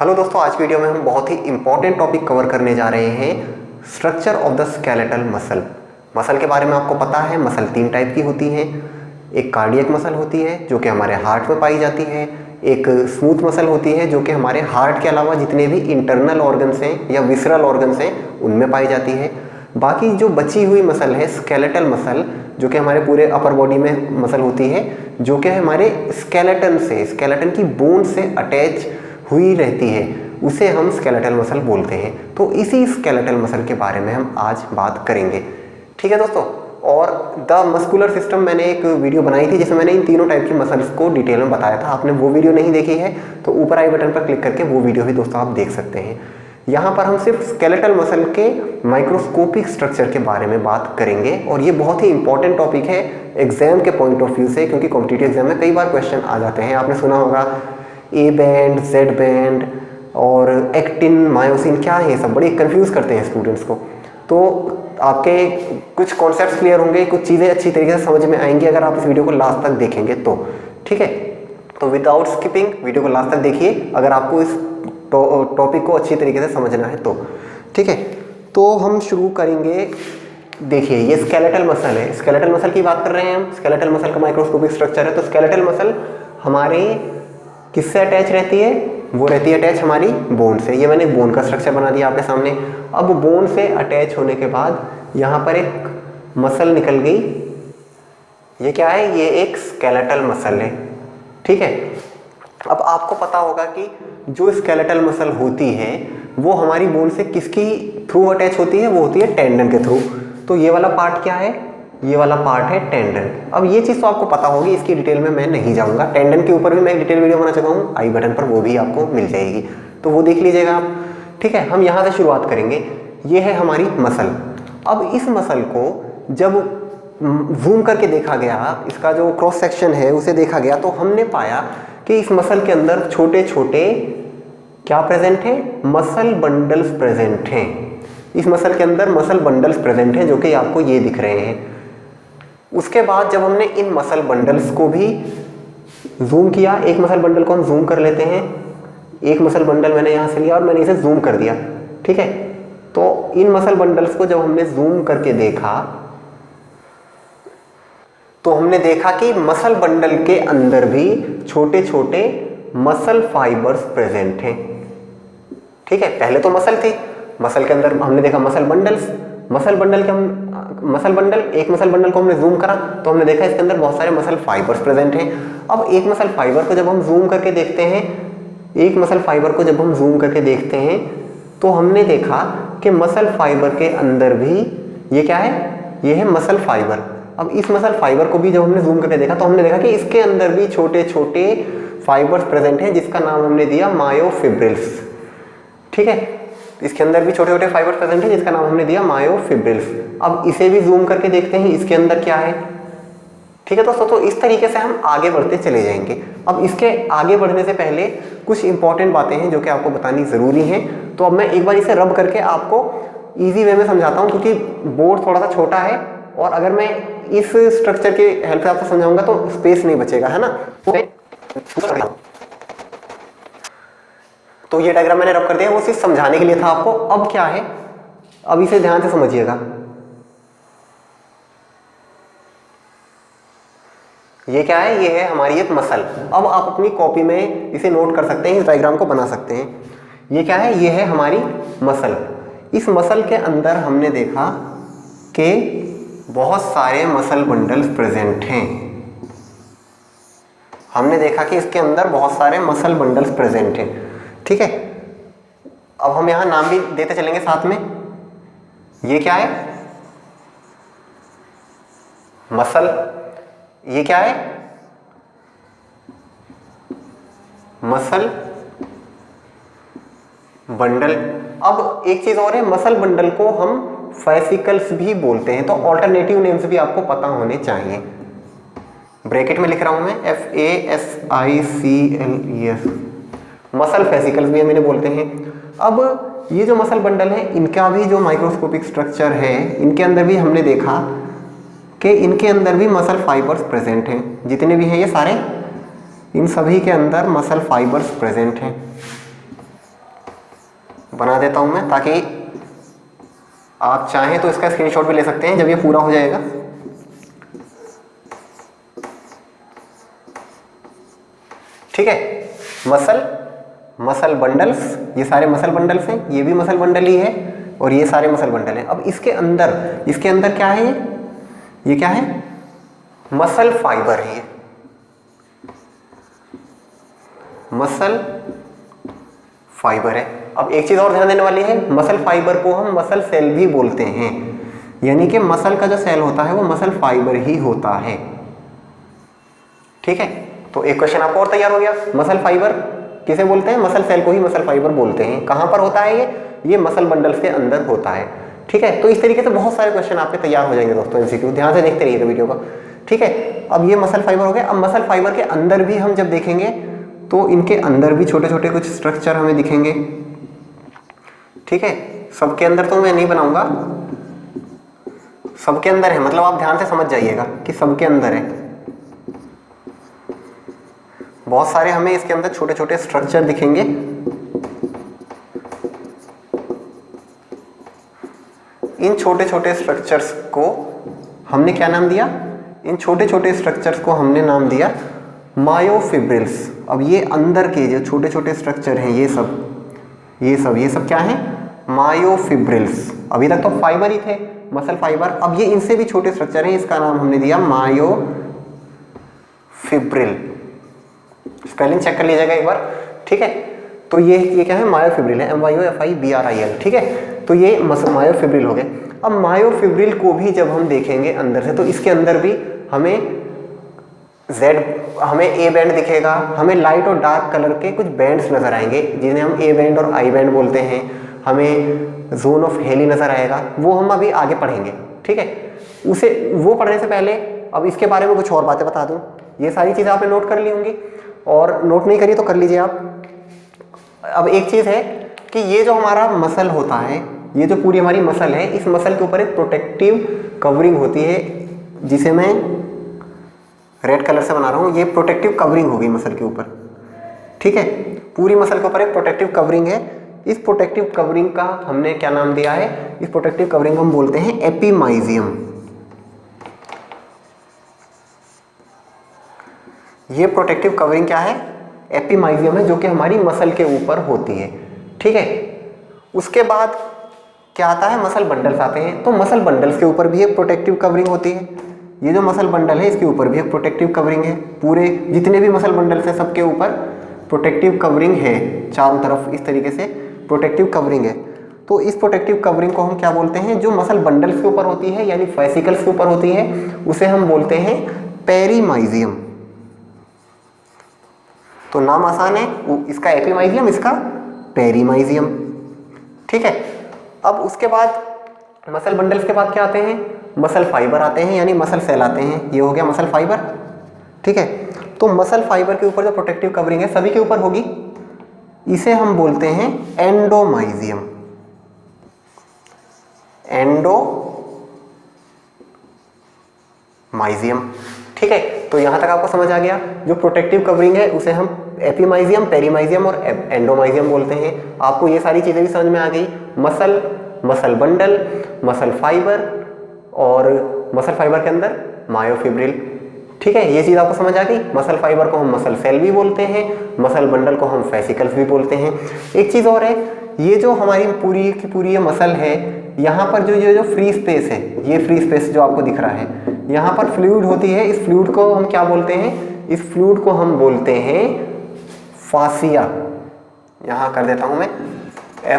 Hello दोस्तों, आज की वीडियो में हम बहुत ही इंपॉर्टेंट टॉपिक कवर करने जा रहे हैं, structure of the skeletal muscle. Muscle के बारे में आपको पता है, मसल 3 टाइप की होती हैं। एक कार्डियक मसल होती है जो कि हमारे हार्ट में पाई जाती है, एक स्मूथ मसल होती है जो कि हमारे हार्ट के अलावा जितने भी इंटरनल ऑर्गन्स हैं या विसरल ऑर्गन्स हैं उनमें पाई जाती है। बाकी जो बची हुई मसल है स्केलेटल मसल, जो कि हमारे पूरे अपर बॉडी में मसल होती है, जो कि हमारे स्केलेटन की बोन से अटैच हुई रहती है, उसे हम स्केलेटल मसल बोलते हैं। तो इसी स्केलेटल मसल के बारे में हम आज बात करेंगे, ठीक है दोस्तों। और द मस्कुलर सिस्टम मैंने एक वीडियो बनाई थी जिसमें मैंने इन तीनों टाइप की मसल्स को डिटेल में बताया था। आपने वो वीडियो नहीं देखी है तो ऊपर आई बटन पर क्लिक करके वो वीडियो भी दोस्तों आप देख सकते हैं। यहाँ पर हम सिर्फ स्केलेटल मसल के माइक्रोस्कोपिक स्ट्रक्चर के बारे में बात करेंगे और ये बहुत ही इंपॉर्टेंट टॉपिक है एग्जाम के पॉइंट ऑफ व्यू से, क्योंकि कॉम्पिटिटिव एग्जाम में कई बार क्वेश्चन आ जाते हैं। आपने सुना होगा ए बैंड, जेड बैंड और एक्टिन, मायोसिन, क्या है ये सब, बड़े कंफ्यूज करते हैं स्टूडेंट्स को। तो आपके कुछ कॉन्सेप्ट्स क्लियर होंगे, कुछ चीज़ें अच्छी तरीके से समझ में आएंगी अगर आप इस वीडियो को लास्ट तक देखेंगे तो, ठीक है। तो विदाउट स्किपिंग वीडियो को लास्ट तक देखिए अगर आपको इस टॉपिक को अच्छी तरीके से समझना है तो, ठीक है। तो हम शुरू करेंगे। देखिए ये स्केलेटल मसल है, स्केलेटल मसल की बात कर रहे हैं हम। स्केलेटल मसल का माइक्रोस्कोपिक स्ट्रक्चर है। तो स्केलेटल मसल हमारे किससे अटैच रहती है? वो रहती है अटैच हमारी बोन से। ये मैंने बोन का स्ट्रक्चर बना दिया आपके सामने। अब बोन से अटैच होने के बाद यहाँ पर एक मसल निकल गई। ये क्या है? ये एक स्केलेटल मसल है, ठीक है। अब आपको पता होगा कि जो स्केलेटल मसल होती है वो हमारी बोन से किसकी थ्रू अटैच होती है? वो होती है टेंडन के थ्रू। तो ये वाला पार्ट क्या है? ये वाला पार्ट है टेंडन। अब ये चीज़ तो आपको पता होगी, इसकी डिटेल में मैं नहीं जाऊंगा। टेंडन के ऊपर भी मैं एक डिटेल वीडियो बना चुका हूँ, आई बटन पर वो भी आपको मिल जाएगी, तो वो देख लीजिएगा आप, ठीक है। हम यहाँ से शुरुआत करेंगे। ये है हमारी मसल। अब इस मसल को जब जूम करके देखा गया, इसका जो क्रॉस सेक्शन है उसे देखा गया, तो हमने पाया कि इस मसल के अंदर छोटे छोटे क्या प्रेजेंट है? मसल बंडल्स प्रेजेंट हैं। इस मसल के अंदर मसल बंडल्स प्रेजेंट हैं जो कि आपको ये दिख रहे हैं। उसके बाद जब हमने इन मसल बंडल्स को भी जूम किया, एक मसल बंडल को हम जूम कर लेते हैं। एक मसल बंडल मैंने यहाँ से लिया और मैंने इसे जूम कर दिया, ठीक है। तो इन मसल बंडल्स को जब हमने जूम करके देखा तो हमने देखा कि मसल बंडल के अंदर भी छोटे छोटे मसल फाइबर्स प्रेजेंट हैं, ठीक है। पहले तो मसल थी, मसल के अंदर हमने देखा मसल बंडल्स। मसल बंडल एक मसल बंडल को हमने जूम करा तो हमने देखा इसके अंदर बहुत सारे मसल फाइबर्स प्रेजेंट हैं। अब एक मसल फाइबर को जब हम जूम करके देखते हैं, एक मसल फाइबर को जब हम जूम करके देखते हैं तो हमने देखा कि मसल फाइबर के अंदर भी ये क्या है? ये है मसल फाइबर। अब इस मसल फाइबर को भी जब हमने जूम करके देखा तो हमने देखा कि इसके अंदर भी छोटे छोटे फाइबर्स प्रेजेंट हैं जिसका नाम हमने दिया मायोफिब्रिल्स, ठीक है। इसके अंदर भी छोटे छोटे फाइबर प्रेजेंट है जिसका नाम हमने दिया मायोफिब्रिल्स। अब इसे भी जूम करके देखते हैं, इसके अंदर क्या है, ठीक है दोस्तों। तो इस तरीके से हम आगे बढ़ते चले जाएंगे। अब इसके आगे बढ़ने से पहले कुछ इंपॉर्टेंट बातें हैं जो कि आपको बतानी जरूरी है। तो अब मैं एक बार इसे रब करके आपको ईजी वे में समझाता हूँ, क्योंकि बोर्ड थोड़ा सा छोटा है और अगर मैं इस स्ट्रक्चर के हेल्प से आपको समझाऊंगा तो स्पेस नहीं बचेगा, है ना। तो ये डायग्राम मैंने रब कर दिया, वो सिर्फ समझाने के लिए था आपको। अब क्या है, अब इसे ध्यान से समझिएगा। ये क्या है? ये है हमारी एक मसल। अब आप अपनी कॉपी में इसे नोट कर सकते हैं, इस डायग्राम को बना सकते हैं। ये क्या है? ये है हमारी मसल। इस मसल के अंदर हमने देखा कि बहुत सारे मसल बंडल्स प्रेजेंट हैं। हमने देखा कि इसके अंदर बहुत सारे मसल बंडल्स प्रेजेंट हैं, ठीक है। अब हम यहां नाम भी देते चलेंगे साथ में। ये क्या है? मसल। ये क्या है? Muscle bundle. अब एक चीज और है, मसल बंडल को हम फैसिकल्स भी बोलते हैं, तो ऑल्टरनेटिव नेम्स भी आपको पता होने चाहिए। ब्रैकेट में लिख रहा हूं मैं, FASICLES, मसल फेसिकल्स भी हम इन्हें बोलते हैं। अब ये जो मसल बंडल है इनका भी जो माइक्रोस्कोपिक स्ट्रक्चर है, इनके अंदर भी हमने देखा कि इनके अंदर भी मसल फाइबर्स प्रेजेंट हैं। जितने भी हैं ये सारे, इन सभी के अंदर मसल फाइबर्स प्रेजेंट हैं, बना देता हूं मैं, ताकि आप चाहें तो इसका स्क्रीनशॉट भी ले सकते हैं जब ये पूरा हो जाएगा। ठीक है, मसल बंडल्स, ये सारे मसल बंडल्स हैं, ये भी मसल बंडल ही है और ये सारे मसल बंडल हैं। अब इसके अंदर क्या है, ये क्या है, मसल फाइबर है, ये मसल फाइबर है। अब एक चीज और ध्यान देने वाली है, मसल फाइबर को हम मसल सेल भी बोलते हैं, यानी कि मसल का जो सेल होता है वो मसल फाइबर ही होता है। ठीक है, तो एक क्वेश्चन आपको और तैयार हो गया। मसल फाइबर किसे बोलते हैं, मसल सेल को ही मसल फाइबर बोलते हैं। कहां पर होता है ये मसल बंडल्स के अंदर होता है। ठीक है, तो इस तरीके से बहुत सारे क्वेश्चन आपके तैयार हो जाएंगे दोस्तों, एमसीक्यू ध्यान से देखते रहिएगा वीडियो को। ठीक है, अब ये मसल फाइबर हो गया। अब मसल फाइबर के अंदर भी हम जब देखेंगे तो इनके अंदर भी छोटे छोटे कुछ स्ट्रक्चर हमें दिखेंगे। ठीक है, सबके अंदर तो मैं नहीं बनाऊंगा, सबके अंदर है, मतलब आप ध्यान से समझ जाइएगा कि सबके अंदर है। बहुत सारे हमें इसके अंदर छोटे छोटे स्ट्रक्चर दिखेंगे। इन छोटे छोटे स्ट्रक्चर्स को हमने क्या नाम दिया, इन छोटे छोटे स्ट्रक्चर्स को हमने नाम दिया मायोफिब्रिल्स। अब ये अंदर के जो छोटे छोटे स्ट्रक्चर हैं, ये सब क्या है, मायोफिब्रिल्स। अभी तक तो फाइबर ही थे, मसल फाइबर, अब ये इनसे भी छोटे स्ट्रक्चर हैं, इसका नाम हमने दिया मायोफिब्रिल। स्पेलिंग चेक कर लीजिएगा एक बार। ठीक है, तो ये क्या है, मायोफिब्रिल है, MYOFIBRIL। ठीक है, तो ये मायोफिब्रिल हो गए। अब मायोफिब्रिल को भी जब हम देखेंगे अंदर से, तो इसके अंदर भी हमें ए बैंड दिखेगा, हमें लाइट और डार्क कलर के कुछ बैंड्स नजर आएंगे, जिन्हें हम ए बैंड और आई बैंड बोलते हैं। हमें जोन ऑफ हेली नजर आएगा, वो हम अभी आगे पढ़ेंगे। ठीक है, वो पढ़ने से पहले अब इसके बारे में कुछ और बातें बता दूं। ये सारी चीजें आपने नोट कर ली होंगी, और नोट नहीं करी तो कर लीजिए आप। अब एक चीज है कि ये जो हमारा मसल होता है, ये जो पूरी हमारी मसल है, इस मसल के ऊपर एक प्रोटेक्टिव कवरिंग होती है, जिसे मैं रेड कलर से बना रहा हूं। ये प्रोटेक्टिव कवरिंग होगी मसल के ऊपर। ठीक है, पूरी मसल के ऊपर एक प्रोटेक्टिव कवरिंग है। इस प्रोटेक्टिव कवरिंग का हमने क्या नाम दिया है, इस प्रोटेक्टिव कवरिंग को हम बोलते हैं एपिमाइजियम। ये प्रोटेक्टिव कवरिंग क्या है, एपिमाइजियम है, जो कि हमारी मसल के ऊपर होती है। ठीक है, उसके बाद क्या आता है, मसल बंडल्स आते हैं। तो मसल बंडल्स के ऊपर भी एक प्रोटेक्टिव कवरिंग होती है। ये जो मसल बंडल है, इसके ऊपर भी एक प्रोटेक्टिव कवरिंग है। पूरे जितने भी मसल बंडल्स हैं, सबके ऊपर प्रोटेक्टिव कवरिंग है, चारों तरफ इस तरीके से प्रोटेक्टिव कवरिंग है। तो इस प्रोटेक्टिव कवरिंग को हम क्या बोलते हैं, जो मसल बंडल्स के ऊपर होती है, यानी फेसिकल्स के ऊपर होती है, उसे हम बोलते हैं पेरीमाइजियम। तो नाम आसान है, इसका एपिमाइजियम, इसका पेरीमाइजियम। ठीक है, अब उसके बाद मसल बंडल्स के बाद क्या आते हैं, मसल फाइबर आते हैं, यानी मसल सेल आते हैं। ये हो गया मसल फाइबर। ठीक है, तो मसल फाइबर के ऊपर जो प्रोटेक्टिव कवरिंग है, सभी के ऊपर होगी, इसे हम बोलते हैं एंडोमाइजियम। एंडोमाइजियम। ठीक है, तो यहां तक आपको समझ आ गया। जो प्रोटेक्टिव कवरिंग है उसे हम एपिमाइजियम, पेरीमाइजियम और एंडोमाइजियम बोलते हैं। आपको ये सारी चीजें भी समझ में आ गई, मसल बंडल, मसल फाइबर और मसल फाइबर के अंदर मायोफिब्रिल। ठीक है, ये चीज आपको समझ आ गई। मसल फाइबर को हम मसल सेल भी बोलते हैं, मसल बंडल को हम फेसिकल्स भी बोलते हैं। एक चीज और है, ये जो हमारी पूरी की पूरी ये मसल है, यहाँ पर जो फ्री स्पेस है, ये फ्री स्पेस जो आपको दिख रहा है, यहाँ पर फ्लूइड होती है। इस फ्लूइड को हम क्या बोलते हैं, इस फ्लूइड को हम बोलते हैं फासिया। यहाँ कर देता हूं मैं,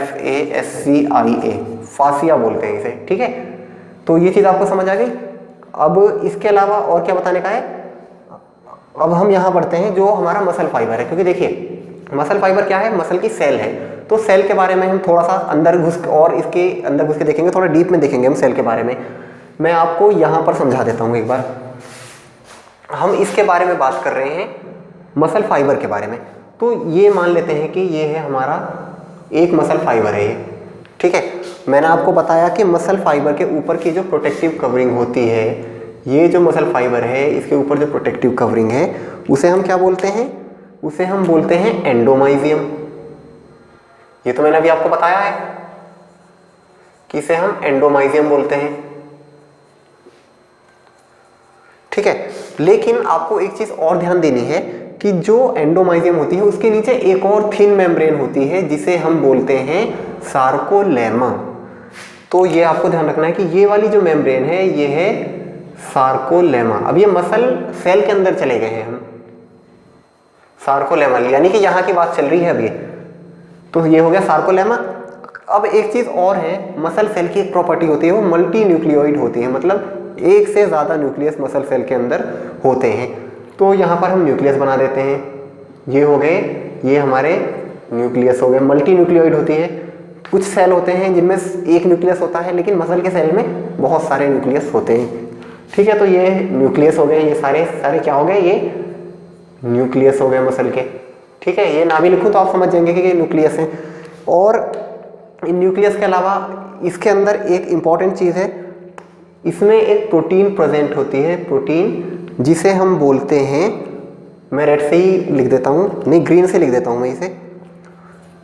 FASCIA, फासिया बोलते हैं इसे। ठीक है, तो ये चीज आपको समझ आ गई। अब इसके अलावा और क्या बताने का है, अब हम यहाँ बढ़ते हैं जो हमारा मसल फाइबर है। क्योंकि देखिए मसल फाइबर क्या है, मसल की सेल है। तो सेल के बारे में हम थोड़ा सा अंदर घुस के देखेंगे, थोड़ा डीप में देखेंगे हम सेल के बारे में। मैं आपको यहाँ पर समझा देता हूँ एक बार। हम इसके बारे में बात कर रहे हैं, मसल फाइबर के बारे में। तो ये मान लेते हैं कि ये है हमारा एक मसल फाइबर है ये। ठीक है, मैंने आपको बताया कि मसल फाइबर के ऊपर की जो प्रोटेक्टिव कवरिंग होती है, ये जो मसल फाइबर है इसके ऊपर जो प्रोटेक्टिव कवरिंग है, उसे हम क्या बोलते हैं, उसे हम बोलते हैं एंडोमाइजियम। ये तो मैंने अभी आपको बताया है कि इसे हम एंडोमाइजियम बोलते हैं, ठीक है। लेकिन आपको एक चीज और ध्यान देनी है कि जो एंडोमाइजियम होती है उसके नीचे एक और थिन मेम्ब्रेन होती है जिसे हम बोलते हैं सार्कोलेमा। तो ये आपको ध्यान रखना है कि ये वाली जो मेम्ब्रेन है ये है सार्कोलेमा। अब ये मसल सेल के अंदर चले गए हैं हम, सार्कोलेमा यानी कि यहाँ की बात चल रही है अभी, तो ये हो गया सार्कोलेमा। अब एक चीज और है, मसल सेल की एक प्रॉपर्टी होती है, वो मल्टी न्यूक्लियोइड होती है, मतलब एक से ज्यादा न्यूक्लियस मसल सेल के अंदर होते हैं। तो यहाँ पर हम न्यूक्लियस बना देते हैं, ये हो गए, ये हमारे न्यूक्लियस हो गए। मल्टी न्यूक्लियोइड होती है, कुछ सेल होते हैं जिनमें एक न्यूक्लियस होता है, लेकिन मसल के सेल में बहुत सारे न्यूक्लियस होते हैं, ठीक है। तो ये न्यूक्लियस हो गए, ये सारे सारे क्या हो गए, ये न्यूक्लियस हो गए मसल के, ठीक है। ये ना भी लिखूं तो आप समझ जाएंगे कि ये न्यूक्लियस है। और इन न्यूक्लियस के अलावा इसके अंदर एक इंपॉर्टेंट चीज़ है, इसमें एक प्रोटीन प्रेजेंट होती है, प्रोटीन जिसे हम बोलते हैं, मैं रेड से ही लिख देता हूँ, नहीं ग्रीन से लिख देता हूँ मैं इसे।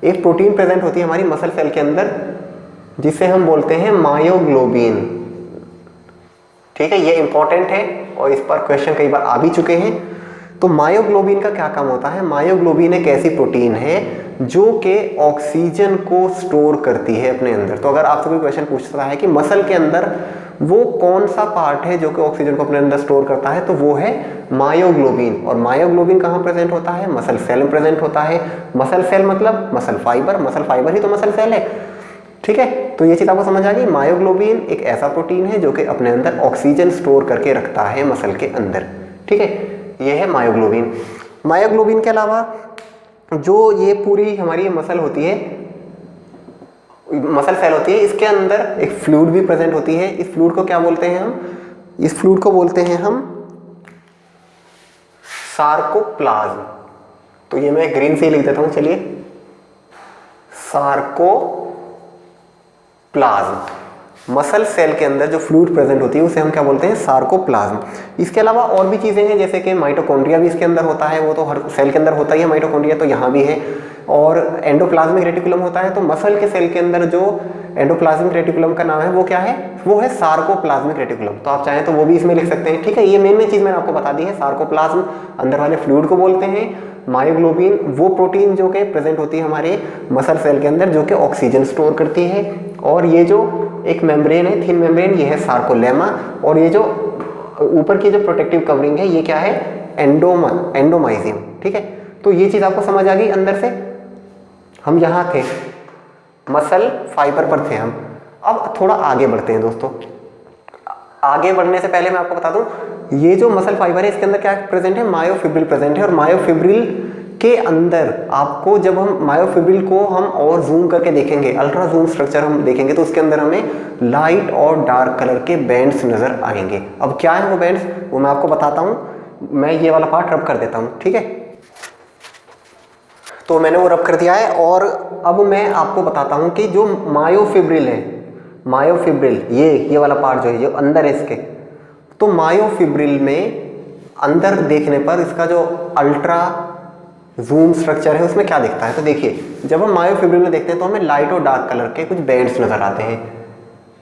एक प्रोटीन प्रेजेंट होती है हमारी मसल सेल के अंदर जिसे हम बोलते हैं मायोग्लोबिन, ठीक है। ये इंपॉर्टेंट है और इस पर क्वेश्चन कई बार आ भी चुके हैं। तो मायोग्लोबिन का क्या काम होता है? मायोग्लोबिन एक ऐसी प्रोटीन है जो कि ऑक्सीजन को स्टोर करती है अपने अंदर। तो अगर आपसे कोई क्वेश्चन पूछता है कि मसल के अंदर वो कौन सा पार्ट है जो कि ऑक्सीजन को अपने अंदर स्टोर करता है, तो वो है मायोग्लोबिन। और मायोग्लोबिन कहाँ प्रेजेंट होता है? मसल सेल में प्रेजेंट होता है। मसल सेल मतलब मसल फाइबर, मसल फाइबर ही तो मसल सेल है, ठीक है। तो ये चीज आपको समझ आ गई। मायोग्लोबिन एक ऐसा प्रोटीन है जो कि अपने अंदर ऑक्सीजन स्टोर करके रखता है मसल के अंदर, ठीक है। ये है मायोग्लोबिन। मायोग्लोबिन के अलावा जो ये पूरी हमारी मसल होती है, मसल सेल होती है, इसके अंदर एक फ्लूइड भी प्रेजेंट होती है। इस फ्लूइड को क्या बोलते हैं हम? इस फ्लूइड को बोलते हैं हम सार्कोप्लाज्म। तो ये मैं ग्रीन से ही लिख देता हूं, चलिए, सार्कोप्लाज्म। मसल सेल के अंदर जो फ्लूइड प्रेजेंट होती है उसे हम क्या बोलते हैं? सार्कोप्लाज्म। इसके अलावा और भी चीजें हैं, जैसे कि माइटोकॉन्ड्रिया भी इसके अंदर होता है, वो तो हर सेल के अंदर होता ही है माइटोकॉन्ड्रिया, तो यहाँ भी है। और एंडोप्लाज्मिक रेटिकुलम होता है। तो मसल के सेल के अंदर जो एंडोप्लाज्मिक रेटिकुलम का नाम है वो क्या है? वो है सार्कोप्लाज्मिक रेटिकुलम। तो आप चाहें तो वो भी इसमें लिख सकते हैं, ठीक है। ये मेन चीज मैंने आपको बता दी है। सार्कोप्लाज्म अंदर वाले फ्लूइड को बोलते हैं। मायोग्लोबिन वो प्रोटीन जो कि प्रेजेंट होती है हमारे मसल सेल के अंदर जो कि ऑक्सीजन स्टोर करती है। और ये जो एक मेम्ब्रेन है, थिन मेम्ब्रेन, ये है सार्कोलेमा। और ये जो ऊपर की जो प्रोटेक्टिव कवरिंग है ये क्या है? एंडोमाइजियम, ठीक है। तो ये चीज आपको समझ आ गई। अंदर से हम यहाँ थे, मसल फाइबर पर थे हम। अब थोड़ा आगे बढ़ते हैं दोस्तों। आगे बढ़ने से पहले मैं आपको बता दूं, ये जो मसल फाइबर है इसके अंदर क्या प्रेजेंट है? मायोफिब्रिल प्रेजेंट है। और मायोफिब्रिल के अंदर आपको, जब हम मायोफिब्रिल को हम और जूम करके देखेंगे, अल्ट्रा जूम स्ट्रक्चर हम देखेंगे, तो उसके अंदर हमें लाइट और डार्क कलर के बैंड्स नजर आएंगे। अब क्या है वो बैंड्स, वो मैं आपको बताता हूँ। मैं ये वाला पार्ट रब कर देता हूँ, ठीक है। तो मैंने वो रब कर दिया है। और अब मैं आपको बताता हूँ कि जो मायोफिब्रिल है, मायोफिब्रिल ये वाला पार्ट जो है, जो अंदर है इसके, तो मायोफिब्रिल में अंदर देखने पर इसका जो अल्ट्रा जूम स्ट्रक्चर है उसमें क्या दिखता है? तो देखिए, जब हम मायोफिब्रिल में देखते हैं तो हमें लाइट और डार्क कलर के कुछ बैंड्स नजर आते हैं।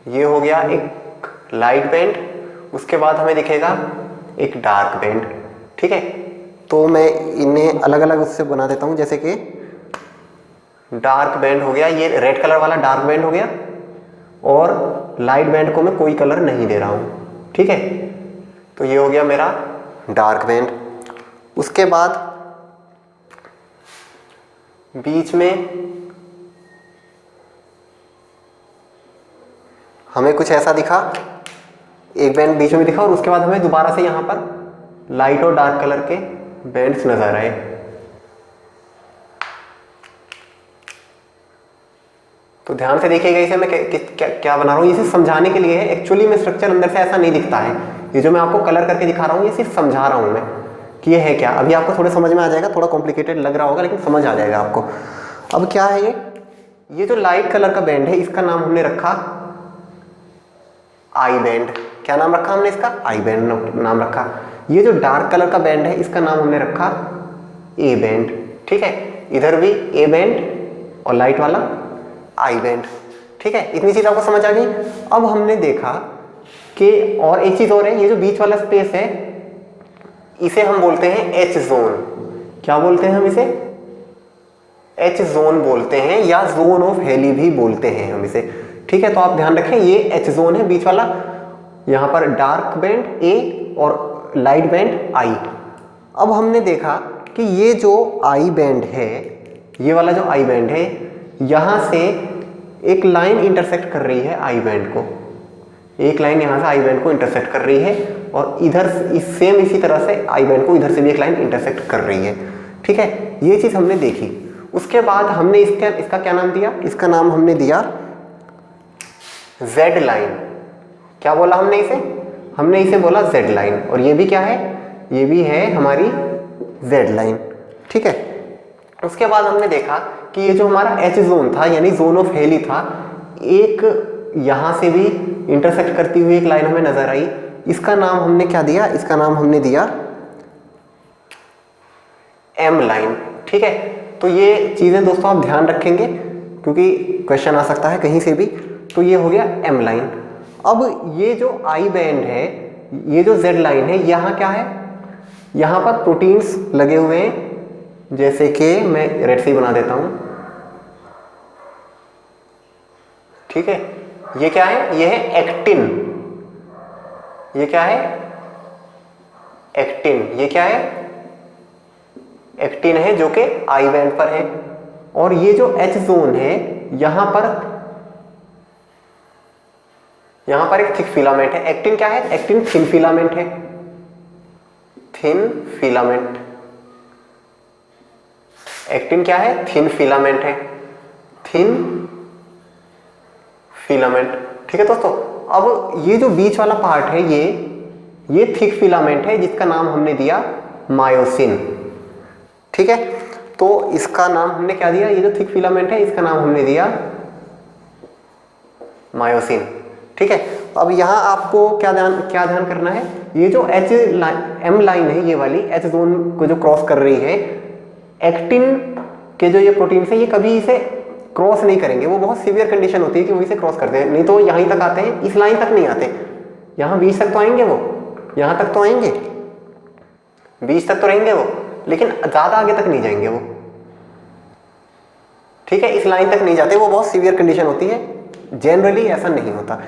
ये हो गया एक लाइट बैंड, उसके बाद हमें दिखेगा एक डार्क बैंड, ठीक है। तो मैं इन्हें अलग अलग उससे बना देता हूं, जैसे कि डार्क बैंड हो गया, ये रेड कलर वाला डार्क बैंड हो गया, और लाइट बैंड को मैं कोई कलर नहीं दे रहा हूं, ठीक है। तो ये हो गया मेरा डार्क बैंड। उसके बाद बीच में हमें कुछ ऐसा दिखा, एक बैंड बीच में दिखा, और उसके बाद हमें दोबारा से यहां पर लाइट और डार्क कलर के बैंड्स नजर आए। तो ध्यान से देखिएगा, इसे मैं क्या बना रहा हूं, इसे समझाने के लिए है। एक्चुअली में स्ट्रक्चर अंदर से ऐसा नहीं दिखता है, ये जो मैं आपको कलर करके दिखा रहा हूं ये सिर्फ समझा रहा हूं मैं कि ये है क्या। अभी आपको थोड़े समझ में आ जाएगा, थोड़ा कॉम्प्लिकेटेड लग रहा होगा लेकिन समझ आ जाएगा आपको। अब क्या है ये जो लाइट कलर का बैंड है इसका नाम हमने रखा आई बैंड। क्या नाम रखा हमने इसका? आई बैंड नाम रखा। ये जो डार्क कलर का बैंड है इसका नाम हमने रखा ए बैंड, ठीक है। इधर भी ए बैंड, और लाइट वाला आई बैंड। ठीक है, इतनी चीज आपको समझ आ गई। अब हमने देखा कि और एक चीज और है, ये जो बीच वाला स्पेस है इसे हम बोलते हैं एच जोन। क्या बोलते हैं हम इसे? एच जोन बोलते हैं, या जोन ऑफ हेली भी बोलते हैं हम इसे। ठीक है, तो आप ध्यान रखें ये एच जोन है बीच वाला, यहां पर डार्क बैंड ए और लाइट बैंड आई। अब हमने देखा कि ये जो आई बैंड है, ये वाला जो आई बैंड है, यहां से एक लाइन इंटरसेक्ट कर रही है आई बैंड को, एक लाइन यहां से आई बैंड को इंटरसेक्ट कर रही है, और इधर सेम इसी तरह से आई बैंड को इधर से भी एक लाइन इंटरसेक्ट कर रही है। ठीक है, ये चीज हमने देखी। उसके बाद हमने इसका क्या नाम दिया? इसका नाम हमने दिया जेड लाइन। क्या बोला हमने इसे? हमने इसे बोला जेड लाइन। और ये भी क्या है? ये भी है हमारी जेड लाइन। ठीक है, उसके बाद हमने देखा कि ये जो हमारा एच जोन था यानी जोन ऑफ हेली था, एक यहां से भी इंटरसेक्ट करती हुई एक लाइन हमें नजर आई। इसका नाम हमने क्या दिया? इसका नाम हमने दिया एम लाइन। ठीक है, तो ये चीजें दोस्तों आप ध्यान रखेंगे क्योंकि क्वेश्चन आ सकता है कहीं से भी। तो ये हो गया एम लाइन। अब ये जो आई बैंड है, ये जो जेड लाइन है, यहां क्या है? यहां पर प्रोटीन्स लगे हुए हैं, जैसे कि मैं रेड से बना देता हूं। ठीक है, ये क्या है? ये है एक्टिन। ये क्या है? एक्टिन। ये क्या है? एक्टिन है, जो कि आई बैंड पर है। और ये जो एच जोन है, यहां पर एक थिक फिलामेंट है। एक्टिन क्या है? एक्टिन थिन फिलामेंट है, थिन फिलामेंट। एक्टिन क्या है? थिन फिलामेंट है, थिन फिलामेंट। ठीक है दोस्तों, अब ये जो बीच वाला पार्ट है, ये थिक फिलामेंट है, जिसका नाम हमने दिया मायोसिन। ठीक है, तो इसका नाम हमने क्या दिया? ये जो थिक फिलामेंट है, इसका नाम हमने दिया मायोसिन। ठीक है, अब यहां आपको क्या ध्यान करना है? ये जो एम लाइन है, ये वाली एच जोन को जो क्रॉस कर रही है, एक्टिन के जो ये प्रोटीन है, ये कभी इसे क्रॉस नहीं करेंगे। वो बहुत सीवियर कंडीशन होती है कि वो इसे क्रॉस करते हैं, नहीं तो यहीं तक आते हैं, इस लाइन तक नहीं आते। यहां बीच तक तो आएंगे, वो यहां तक तो आएंगे, बीच तक तो रहेंगे वो, लेकिन ज्यादा आगे तक नहीं जाएंगे वो। ठीक है, इस लाइन तक नहीं जाते, वो बहुत सीवियर कंडीशन होती है, जनरली ऐसा नहीं होता।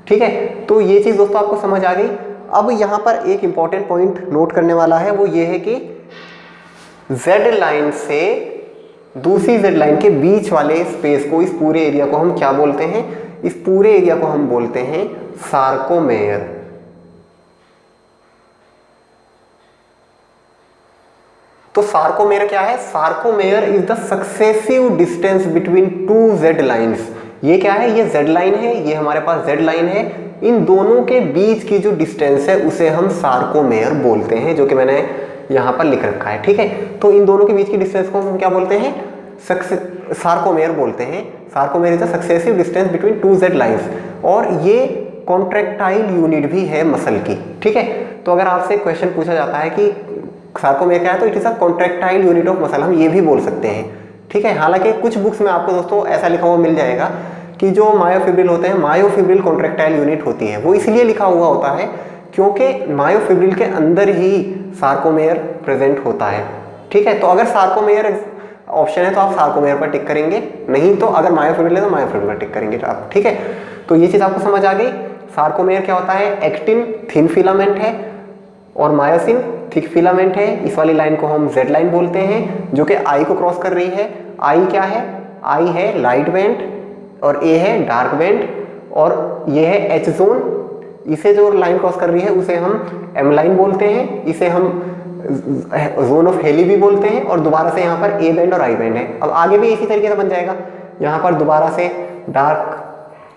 ठीक है, तो ये चीज दोस्तों आपको समझ आ गई। अब यहां पर एक इंपॉर्टेंट पॉइंट नोट करने वाला है, वो ये है कि जेड लाइन से दूसरी जेड लाइन के बीच वाले स्पेस को, इस पूरे एरिया को हम क्या बोलते हैं? इस पूरे एरिया को हम बोलते हैं सार्कोमेयर। तो सार्कोमेयर क्या है? Sarcomere is the successive distance between two Z lines. ये क्या है? ये जेड लाइन है, ये हमारे पास जेड लाइन है, इन दोनों के बीच की जो डिस्टेंस है उसे हम सार्कोमेयर बोलते हैं, जो कि मैंने यहां पर लिख रखा है। ठीक है, तो इन दोनों के बीच की डिस्टेंस को हम क्या बोलते हैं? सार्कोमेयर बोलते हैं। Sarcomere is the successive distance between two Z lines, और ये कॉन्ट्रैक्टाइल यूनिट भी है मसल की। ठीक है, तो अगर आपसे क्वेश्चन पूछा जाता है कि सार्कोमेयर क्या है, तो it is a contractile unit of muscle, हम ये भी बोल सकते हैं। ठीक है, हालांकि कुछ बुक्स में आपको दोस्तों ऐसा लिखा हुआ मिल जाएगा कि जो मायोफिब्रिल होते हैं, मायोफिब्रिल कॉन्ट्रैक्टाइल यूनिट होती है, वो इसलिए लिखा हुआ होता है क्योंकि मायोफिब्रिल के अंदर ही सार्कोमेयर प्रेजेंट होता है। ठीक है, तो अगर सार्कोमेयर ऑप्शन है तो आप सार्कोमेयर पर टिक करेंगे, नहीं तो अगर मायोफिब्रिल है तो मायोफिब्रिल पर टिक करेंगे आप। ठीक है, तो ये चीज आपको समझ आ गई। सार्कोमेयर क्या होता है? एक्टिन थिन फिलामेंट है और मायोसिन थिक फिलामेंट है। इस वाली लाइन को हम जेड लाइन बोलते हैं, जो कि आई को क्रॉस कर रही है। आई क्या है? आई है लाइट बैंड और ए है डार्क बैंड, और ये है एच जोन। इसे जो लाइन क्रॉस कर रही है उसे हम एम लाइन बोलते हैं, इसे हम जोन ऑफ हेली भी बोलते हैं, और दोबारा से यहाँ पर ए बैंड और आई बैंड है। अब आगे भी इसी तरीके से बन जाएगा, यहाँ पर दोबारा से डार्क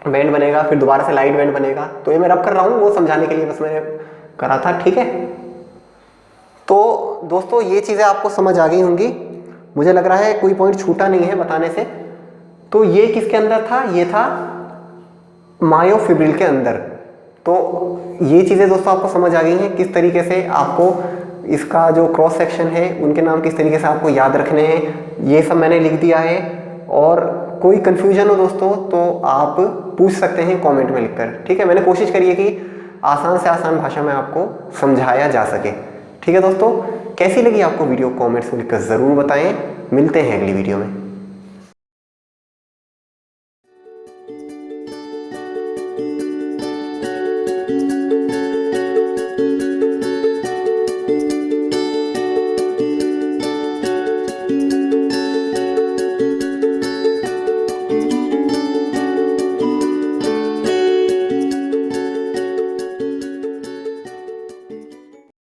बैंड बनेगा, फिर दोबारा से लाइट बैंड बनेगा। तो ये मैं रब कर रहा हूँ, वो समझाने के लिए बस मैंने करा था। ठीक है, तो दोस्तों ये चीजें आपको समझ आ गई होंगी, मुझे लग रहा है कोई पॉइंट छूटा नहीं है बताने से। तो ये किसके अंदर था? ये था मायोफिब्रिल के अंदर। तो ये चीजें दोस्तों आपको समझ आ गई हैं, किस तरीके से आपको इसका जो क्रॉस सेक्शन है उनके नाम किस तरीके से आपको याद रखने हैं, ये सब मैंने लिख दिया है। और कोई कन्फ्यूजन हो दोस्तों तो आप पूछ सकते हैं कमेंट में लिखकर, ठीक है। मैंने कोशिश करी है कि आसान से आसान भाषा में आपको समझाया जा सके, ठीक है दोस्तों। कैसी लगी आपको वीडियो, कमेंट्स में लिखकर ज़रूर बताएं। मिलते हैं अगली वीडियो में।